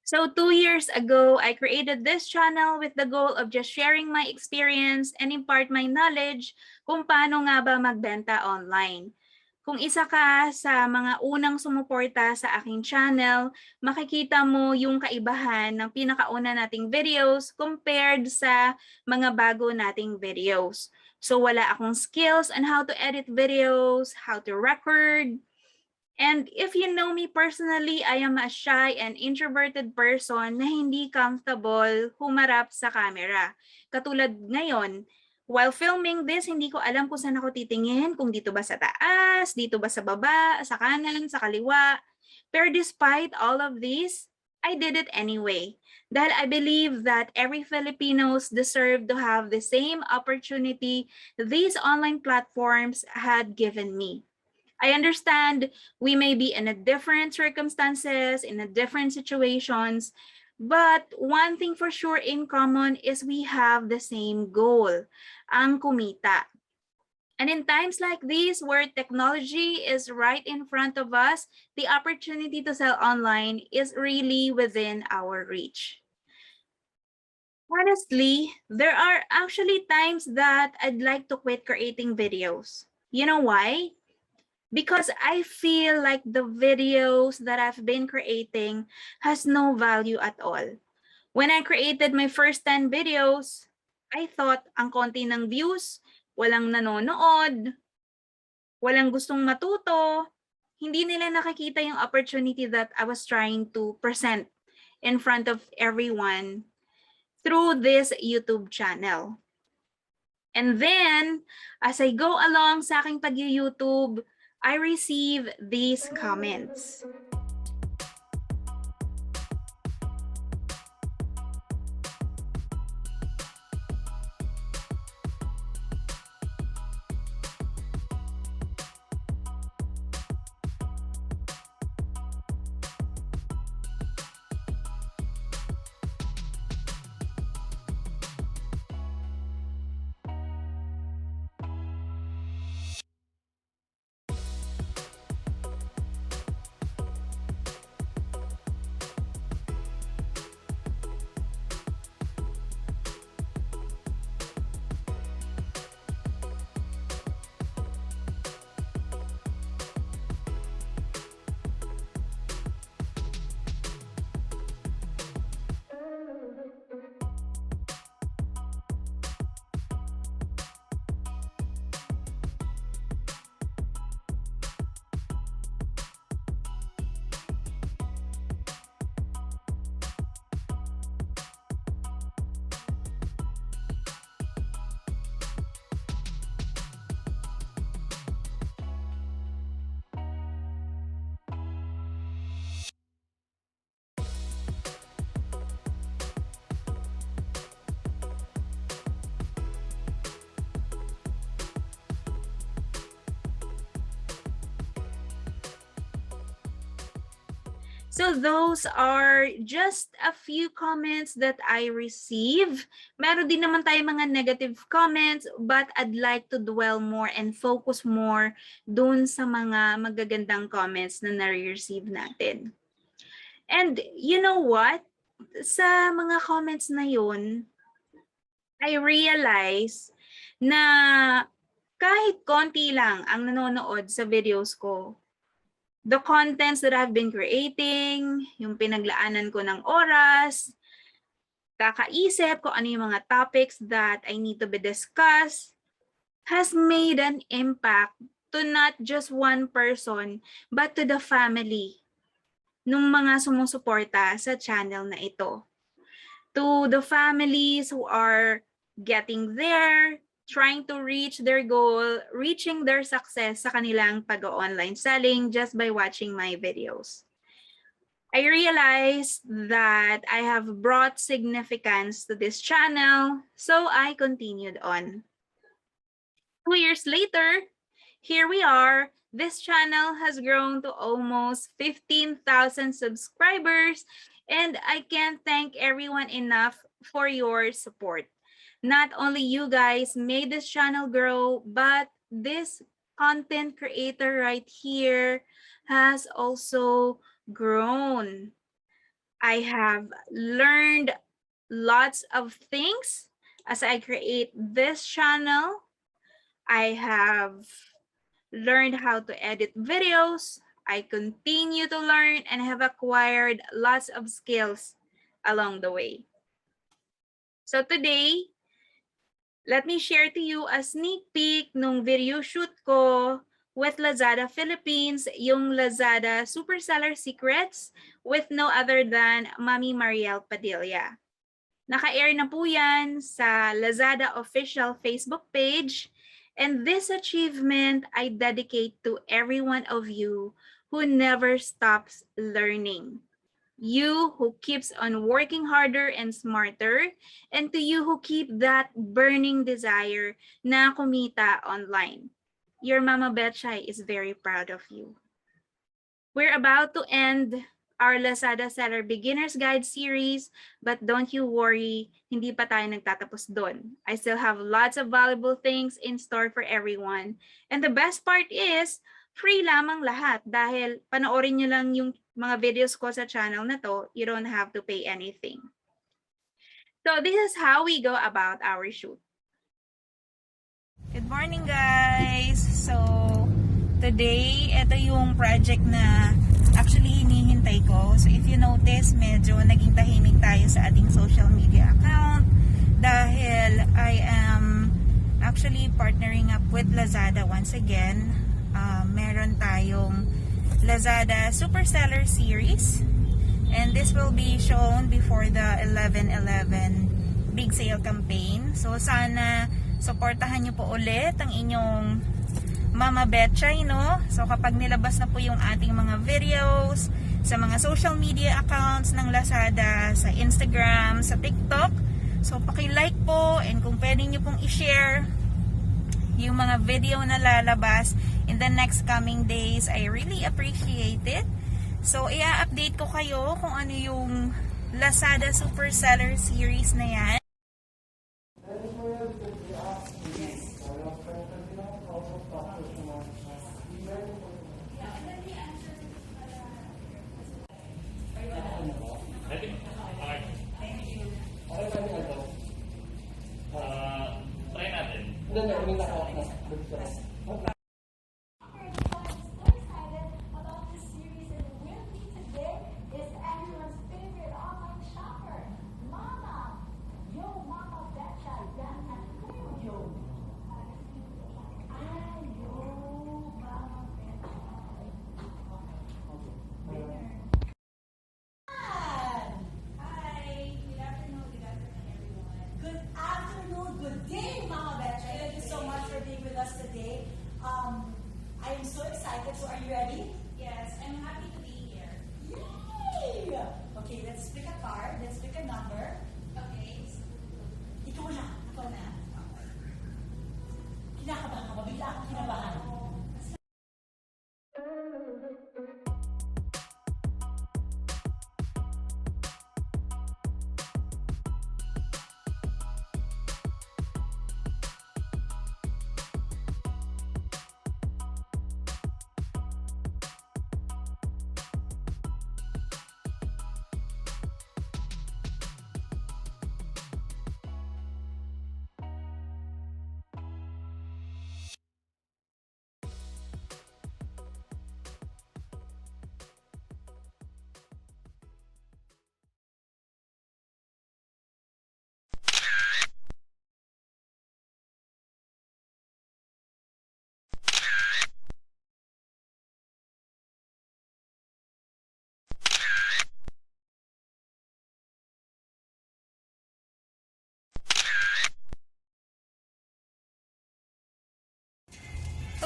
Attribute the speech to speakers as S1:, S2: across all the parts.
S1: So 2 years ago, I created this channel with the goal of just sharing my experience and impart my knowledge kung paano nga ba magbenta online. Kung isa ka sa mga unang sumuporta sa aking channel, makikita mo yung kaibahan ng pinakauna nating videos compared sa mga bago nating videos. So wala akong skills on how to edit videos, how to record. And if you know me personally, I am a shy and introverted person na hindi comfortable humarap sa camera. Katulad ngayon, while filming this, hindi ko alam kung saan ako titingin, kung dito ba sa taas, dito ba sa baba, sa kanan, sa kaliwa. Pero despite all of this, I did it anyway. Dahil I believe that every Filipinos deserve to have the same opportunity these online platforms had given me. I understand we may be in a different circumstances, in a different situations, but one thing for sure in common is we have the same goal, ang kumita. And in times like these, where technology is right in front of us, the opportunity to sell online is really within our reach. Honestly, there are actually times that I'd like to quit creating videos. You know why? Because I feel like the videos that I've been creating has no value at all. When I created my first 10 videos, I thought ang konti ng views, walang nanonood, walang gustong matuto, hindi nila nakikita yung opportunity that I was trying to present in front of everyone through this YouTube channel. And then, as I go along sa aking pag-YouTube, I receive these comments. So those are just a few comments that I receive. Meron din naman tayo mga negative comments, but I'd like to dwell more and focus more dun sa mga magagandang comments na na-receive natin. And you know what? Sa mga comments na yun, I realize na kahit konti lang ang nanonood sa videos ko, the contents that I've been creating, yung pinaglaanan ko ng oras, kakaisip ko ano yung mga topics that I need to be discussed, has made an impact to not just one person, but to the family nung mga sumusuporta sa channel na ito. To the families who are getting there, trying to reach their goal, reaching their success sa kanilang pag-online selling just by watching my videos. I realized that I have brought significance to this channel, so I continued on. 2 years later, here we are. This channel has grown to almost 15,000 subscribers, and I can't thank everyone enough for your support. Not only you guys made this channel grow, but this content creator right here has also grown. I have learned lots of things as I create this channel. I have learned how to edit videos. I continue to learn and have acquired lots of skills along the way. So today, let me share to you a sneak peek nung video shoot ko with Lazada Philippines, yung Lazada Super Seller Secrets with no other than Mami Mariel Padilla. Naka-air na po yan sa Lazada official Facebook page. And this achievement I dedicate to every one of you who never stops learning. You who keeps on working harder and smarter, and to you who keep that burning desire na kumita online. Your Mama Betchay is very proud of you. We're about to end our Lazada Seller Beginner's Guide series, but don't you worry, hindi pa tayo nagtatapos doon. I still have lots of valuable things in store for everyone. And the best part is, free lamang lahat dahil panoorin nyo lang yung mga videos ko sa channel na to, you don't have to pay anything. So this is how we go about our shoot. Good morning guys! So today, ito yung project na actually hinihintay ko. So if you notice, medyo naging tahimik tayo sa ating social media account dahil I am actually partnering up with Lazada once again. Meron tayong Lazada Super Seller Series, and this will be shown before the 11/11 big sale campaign. So sana supportahan nyo po ulit ang inyong Mama Betchay, no? So kapag nilabas na po yung ating mga videos sa mga social media accounts ng Lazada, sa Instagram, sa TikTok, so paki-like po, and kung pwede nyo pong i-share yung mga video na lalabas in the next coming days, I really appreciate it. So i-update ko kayo kung ano yung Lazada Super Seller Series na yan.
S2: Try natin.
S3: Today. I am so excited. So are you ready?
S1: Yes, I'm happy to be here.
S3: Yay! Okay, let's pick a card. Let's pick a number.
S1: Okay.
S3: Ikaw na. Ako na. Kinakabahan ka ba? Bigla akong kinabahan.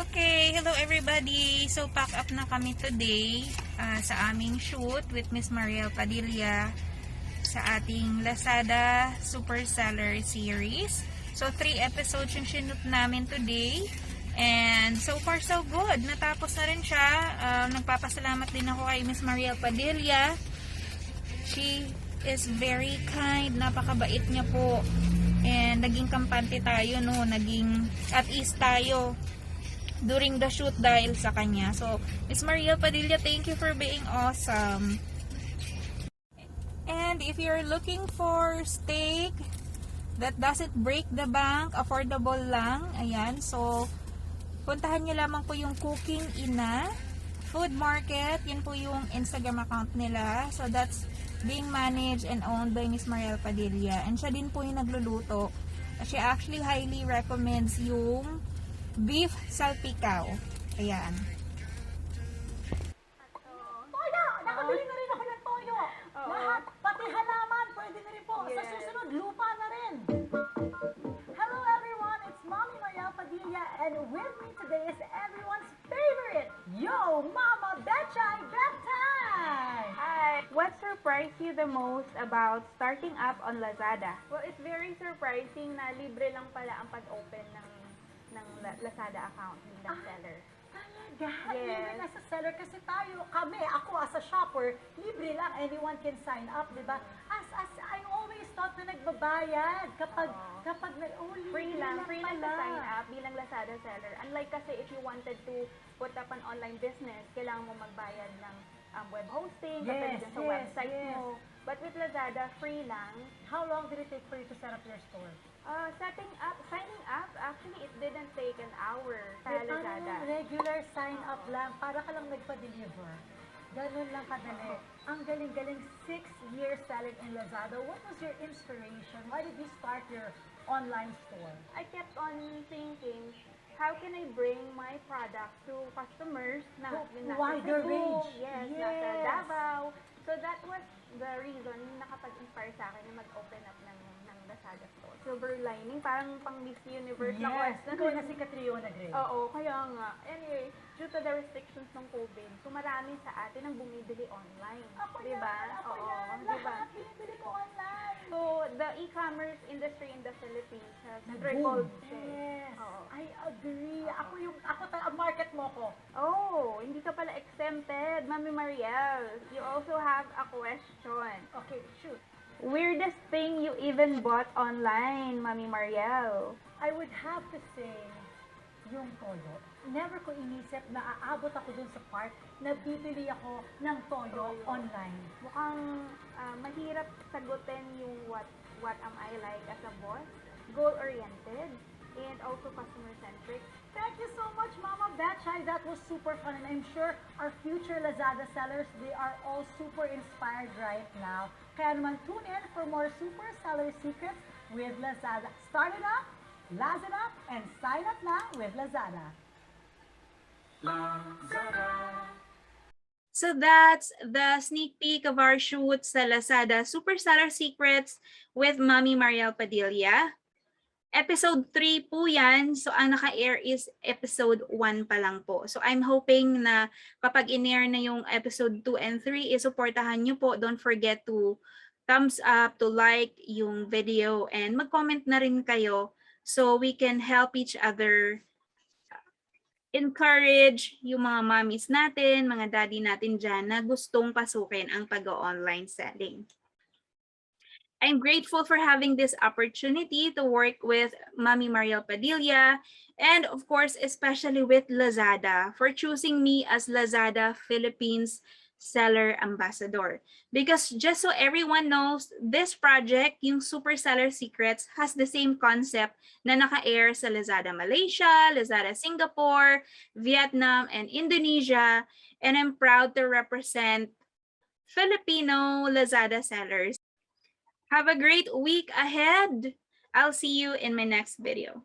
S1: Okay, hello everybody. So pack up na kami today sa aming shoot with Miss Mariel Padilla sa ating Lazada Super Seller Series. So 3 episodes yung shoot namin today. And so far so good. Natapos na rin siya. Nagpapasalamat din ako kay Miss Mariel Padilla. She is very kind. Napakabait niya po. And naging kampante tayo, no? Naging at ease tayo during the shoot dahil sa kanya. So, Miss Mariel Padilla, thank you for being awesome. And if you're looking for steak that doesn't break the bank, affordable lang, ayan, so puntahan nyo lamang po yung Cooking Ina Food Market. Yan po yung Instagram account nila. So that's being managed and owned by Miss Mariel Padilla. And siya din po yung nagluluto. She actually highly recommends yung beef salpicao. Ayan.
S3: Toyo! Nakabili na rin ako ng toyo. Lahat, pati halaman, pwede na rin po. Sa susunod, lupa na rin. Hello everyone, it's Mommy Mariel Padilla, and with me today is everyone's favorite, Yo Mama Betchay Bedtime!
S4: Hi! What surprised you the most about starting up on Lazada?
S5: Well, it's very surprising na libre lang pala ang pag-open ng Lazada account bilang seller.
S3: Talaga?
S5: Yes.
S3: Libre na sa seller kasi ako as a shopper, libre lang, anyone can sign up, di ba? As I always thought na nagbabayad kapag
S5: Free lang
S3: pala.
S5: to sign up bilang Lazada seller. Unlike kasi if you wanted to put up an online business, kailangan mo magbayad ng web hosting,
S3: Yes,
S5: katulad dun sa
S3: yes,
S5: website
S3: yes.
S5: mo. But with Lazada, free lang.
S3: How long did it take for you to set up your store?
S5: Signing up, actually it didn't take an hour sa
S3: Parang
S5: Lazada.
S3: regular sign up lang, para ka lang nagpa-deliver. Ganun lang kadali. Ang galing-galing, 6 years selling in Lazada. What was your inspiration? Why did you start your online store?
S5: I kept on thinking, how can I bring my product to customers na
S3: To
S5: nasa
S3: wider
S5: Cebu,
S3: range.
S5: yes,
S3: Yes.
S5: nasa Davao. So that was the reason na nakapag-inspire sa akin na mag-open up ng Lazada store. Silver lining, parang pang Miss Universe na question.
S3: Ikaw na si Catriona Gray.
S5: Oo, kaya nga. Anyway, due to the restrictions ng COVID, so marami sa atin ang bumibili online.
S3: Ako
S5: diba?
S3: yan, ako
S5: Oo,
S3: yan.
S5: diba?
S3: Lahat binibili ko online.
S5: So, the e-commerce industry in the Philippines has
S3: Nag-boom.
S5: tripled siya.
S3: Yes.
S5: Oo.
S3: I agree. Ang market mo ko.
S5: Oh, hindi ka pala exempted, Mami Mariel. You also have a question.
S3: Okay, shoot.
S5: Weirdest thing you even bought online, Mami Mariel?
S3: I would have to say, yung toyo. Never ko inisip na aabot ako dun sa part na bibili ako ng toyo online.
S5: Mukhang mahirap sagutin yung what am I like as a boss. Goal-oriented and also customer-centric.
S3: Thank you so much, Mama Betchay. That was super fun, and I'm sure our future Lazada sellers, they are all super inspired right now. Kaya naman, tune in for more Super Seller Secrets with Lazada. Start it up, Lazada up, and sign up now with Lazada.
S1: So that's the sneak peek of our shoot sa Lazada Super Seller Secrets with Mami Mariel Padilla. Episode 3 po yan. So, ang naka-air is episode 1 pa lang po. So, I'm hoping na kapag in-air na yung episode 2 and 3, isuportahan nyo po. Don't forget to thumbs up, to like yung video, and mag-comment na rin kayo so we can help each other encourage yung mga mommies natin, mga daddy natin dyan na gustong pasukin ang pag-online selling. I'm grateful for having this opportunity to work with Mami Mariel Padilla and of course, especially with Lazada for choosing me as Lazada Philippines Seller Ambassador. Because just so everyone knows, this project, yung Super Seller Secrets, has the same concept na naka-air sa Lazada Malaysia, Lazada Singapore, Vietnam, and Indonesia. And I'm proud to represent Filipino Lazada sellers. Have a great week ahead. I'll see you in my next video.